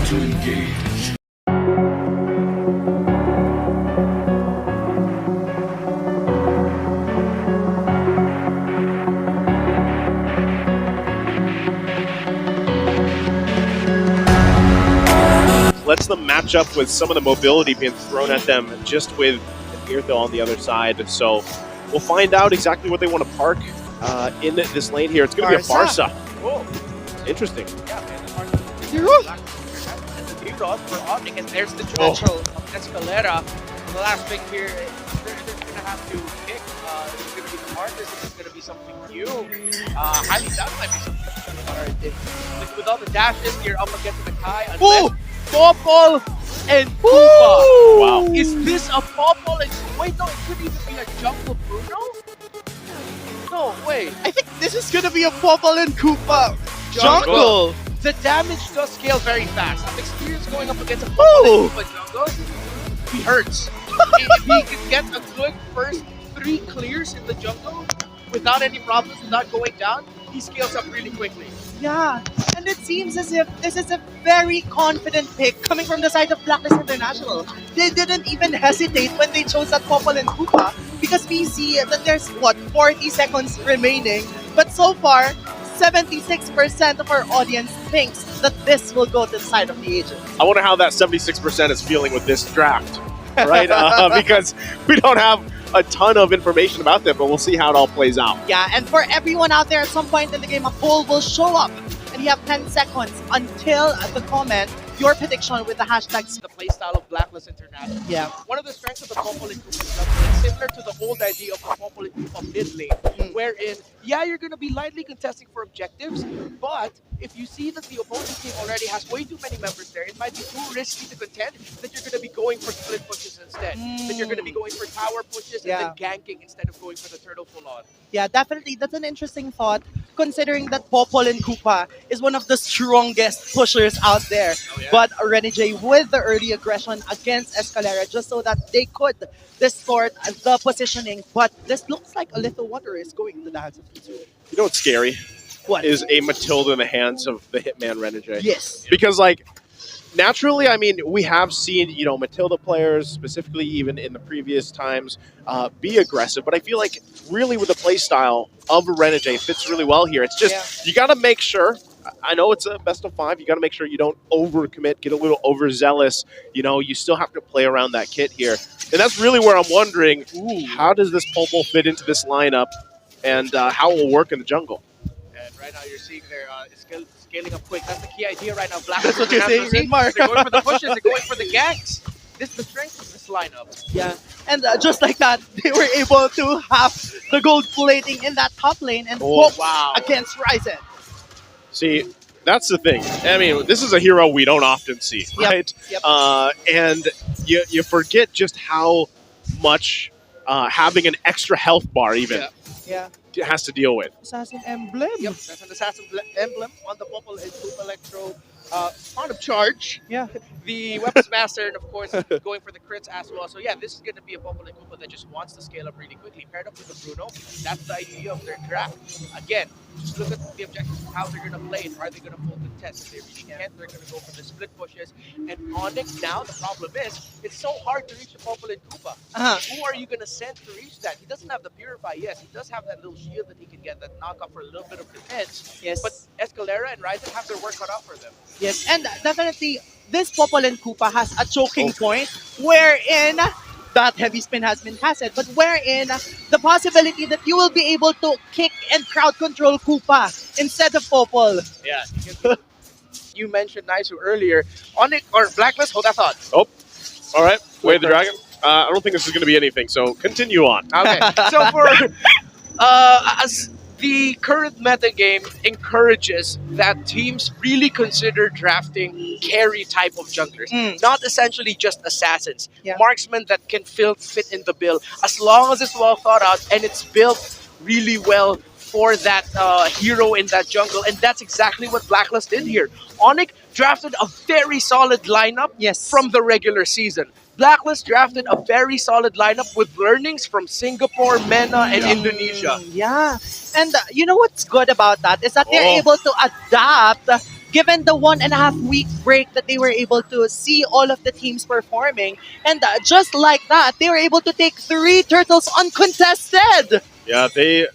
to engage. Lets them match up with some of the mobility being thrown at them just with Irtho on the other side. So we'll find out exactly what they want to park in this lane here. It's going to be a Farsa. Whoa. Interesting. Yeah, man. The Farsa. And the D-Rod for ONIC, and there's the potential of Escalera. The last pick here, they're going to have to pick. Is it going to be the Marcus? Is it going to be something new? Highly doubt it might be something. With all the dashes, you're up against the Kai. POPOL and KUPA. Wow. Is this a POPOL and wait, no, it could even be a Jungle Bruno? No, wait. I think this is gonna be a POPOL and KUPA jungle. The damage does scale very fast. I'm experienced going up against a POPOL and KUPA jungle. He hurts. If he can get a good first 3 clears in the jungle without any problems, without going down, he scales up really quickly. Yeah, and it seems as if this is a very confident pick coming from the side of BLACKLIST International. They didn't even hesitate when they chose that POPOL and KUPA because we see that there's, 40 seconds remaining. But so far, 76% of our audience thinks that this will go to the side of the agent. I wonder how that 76% is feeling with this draft, right? Because we don't have a ton of information about them, but we'll see how it all plays out. Yeah, and for everyone out there, at some point in the game, a poll will show up, and you have 10 seconds until the comment your prediction with the hashtags. The playstyle of BLACKLIST International. Yeah. One of the strengths of the POPOL and KUPA jungle is similar to the old idea of the POPOL and KUPA mid lane, wherein, yeah, you're going to be lightly contesting for objectives, but if you see that the opposing team already has way too many members there, it might be too risky to contend that you're going to be going for split pushes instead. That you're going to be going for tower pushes and then ganking instead of going for the turtle full on. Yeah, definitely. That's an interesting thought, considering that POPOL and KUPA is one of the strongest pushers out there. Oh, yeah. But Renegade with the early aggression against Escalera just so that they could distort the positioning. But this looks like a little water is going to the hands of Kizu. You know what's scary? What? Is a Matilda in the hands of the Hitman Renegade. Yes. Because, like, naturally, I mean, we have seen, Matilda players, specifically even in the previous times, be aggressive. But I feel like really with the play style of a Renegade fits really well here. It's just, you got to make sure, I know it's a best of 5, you got to make sure you don't overcommit, get a little overzealous. You still have to play around that kit here. And that's really where I'm wondering, how does this POPOL fit into this lineup and how it will work in the jungle? And right now you're seeing they're scaling up quick. That's the key idea right now. BLACKLIST That's what you're saying, They're Mark. going for the pushes, they're going for the ganks. This is the strength of this lineup. Yeah, and just like that, they were able to have the gold plating in that top lane and hope against Ryzen. See, that's the thing. I mean, this is a hero we don't often see, right? Yep. And you forget just how much having an extra health bar even has to deal with. Assassin Emblem. Yep, that's an assassin emblem on the POPOL and KUPA Electro. On of charge. Yeah. The weapons master, and of course, going for the crits as well. So yeah, this is going to be a POPOL and KUPA that just wants to scale up really quickly. Paired up with the Bruno, that's the idea of their draft. Again, just look at the objectives, how they're going to play it. Are they going to pull the test? If they really can't, they're going to go for the split pushes. And ONIC now, the problem is, it's so hard to reach the POPOL and KUPA. Who are you going to send to reach that? He doesn't have the Purify, yes. He does have that little shield that he can get, that knock off for a little bit of defense. Yes. But Escalera and Ryzen have their work cut out for them. Yes, and definitely this POPOL and KUPA has a choking point wherein that heavy spin has been casted, but wherein the possibility that you will be able to kick and crowd control KUPA instead of POPOL. Yeah. You mentioned Naisu earlier. ONIC or BLACKLIST, hold that thought. Oh, all right. Wave the dragon. I don't think this is going to be anything, so continue on. Okay. So for as the current metagame encourages that teams really consider drafting carry type of junglers, not essentially just assassins. Marksmen that can fit in the bill, as long as it's well thought out and it's built really well for that hero in that jungle. And that's exactly what BLACKLIST did here. ONIC drafted a very solid lineup from the regular season. BLACKLIST drafted a very solid lineup with learnings from Singapore, MENA, and Indonesia. Yeah, and you know what's good about that is that they're able to adapt given the 1.5 week break that they were able to see all of the teams performing. And just like that, they were able to take 3 turtles uncontested. Yeah, they,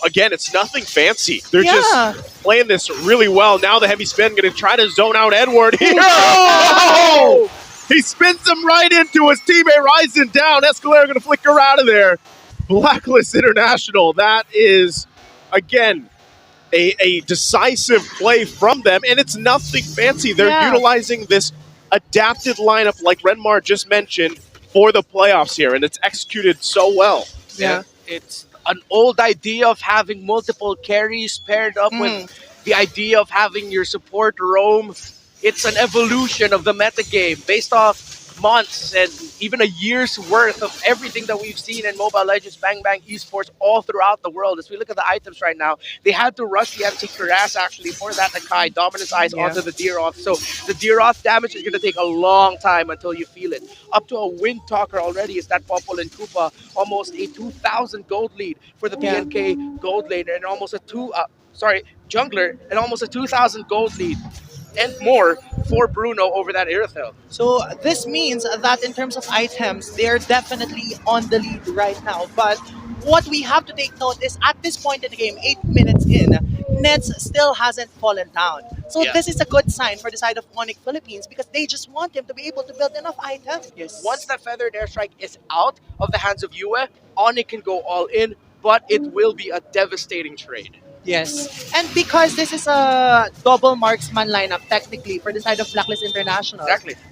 again, it's nothing fancy. They're Yeah. just playing this really well. Now the heavy spin going to try to zone out Edward here. Oh! He spins him right into his teammate, Ryzen down. Escalera going to flicker out of there. Blacklist International, that is, again, a decisive play from them, and it's nothing fancy. They're utilizing this adapted lineup, like Renmar just mentioned, for the playoffs here, and it's executed so well. Yeah. It's an old idea of having multiple carries paired up with the idea of having your support roam. It's an evolution of the metagame based off months and even a year's worth of everything that we've seen in Mobile Legends, Bang Bang esports all throughout the world. As we look at the items right now, they had to rush the anti-Cuirass actually for that Akai Dominance Eyes onto the Deeroth. So the Deeroth damage is going to take a long time until you feel it. Up to a Wind Talker already is that POPOL and KUPA, almost a 2,000 gold lead for the BNK gold lane, and almost a jungler, and almost a 2,000 gold lead and more for Bruno over that Irithel. So this means that in terms of items, they're definitely on the lead right now. But what we have to take note is at this point in the game, 8 minutes in, Nets still hasn't fallen down. So this is a good sign for the side of ONIC Philippines because they just want him to be able to build enough items. Once that Feathered Airstrike is out of the hands of Yue, ONIC can go all in, but it will be a devastating trade. Yes. And because this is a double marksman lineup, technically, for the side of Blacklist International,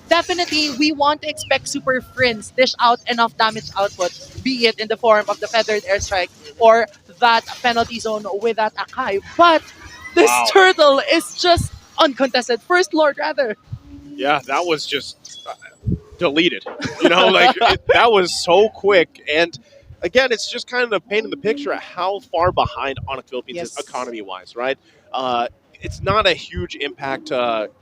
definitely we want to expect Super Friends dish out enough damage output, be it in the form of the Feathered Airstrike or that penalty zone with that Akai. But this turtle is just uncontested. First Lord, rather. Yeah, that was just deleted. That was so quick. And again, it's just kind of painting the picture at how far behind ONIC Philippines is economy-wise, right? It's not a huge impact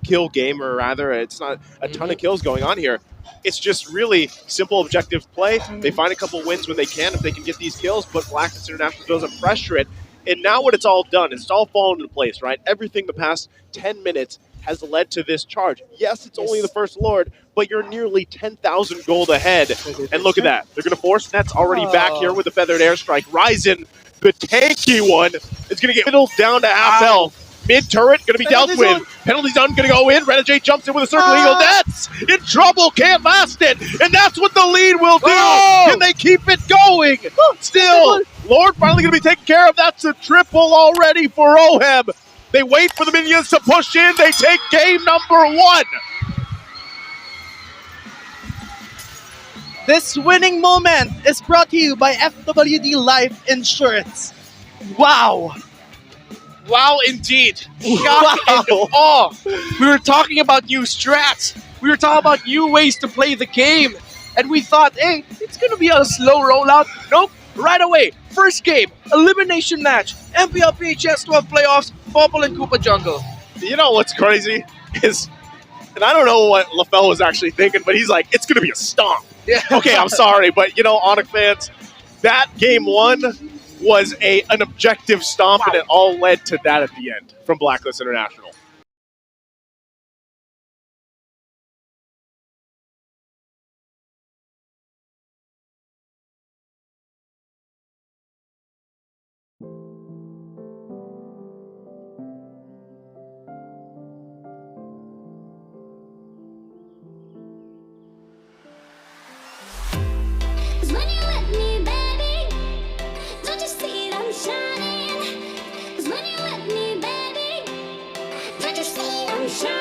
kill game, or rather, it's not a ton of kills going on here. It's just really simple objective play. They find a couple wins when they can, if they can get these kills, but Blacklist International doesn't pressure it. And now what it's all done, it's all fallen into place, right? Everything the past 10 minutes has led to this charge. Yes, it's only the First Lord, but you're nearly 10,000 gold ahead. And look at that. They're going to force Nets already back here with the Feathered Airstrike. Ryzen, the tanky one, is going to get middled down to half health. Mid-turret going to be dealt with. Penalty zone going to go in. Renegade jumps in with a Circle Eagle. Nets in trouble. Can't last it. And that's what the lead will do. Can they keep it going? Still, Lord finally going to be taken care of. That's a triple already for Ohem. They wait for the minions to push in. They take game number 1. This winning moment is brought to you by FWD Life Insurance. Wow. Wow, indeed. Wow. We were talking about new strats. We were talking about new ways to play the game. And we thought, hey, it's going to be a slow rollout. Nope. Right away. First game, elimination match. MPL PHS 12 playoffs, POPOL and KUPA jungle. You know what's crazy is, and I don't know what LaFell was actually thinking, but he's like, it's going to be a stomp. Yeah. Okay, I'm sorry, but ONIC fans, that game 1 was an objective stomp, and it all led to that at the end from Blacklist International. When you're with me, baby, don't you see I'm shining? 'Cause when you're with me, baby, don't you see I'm shining?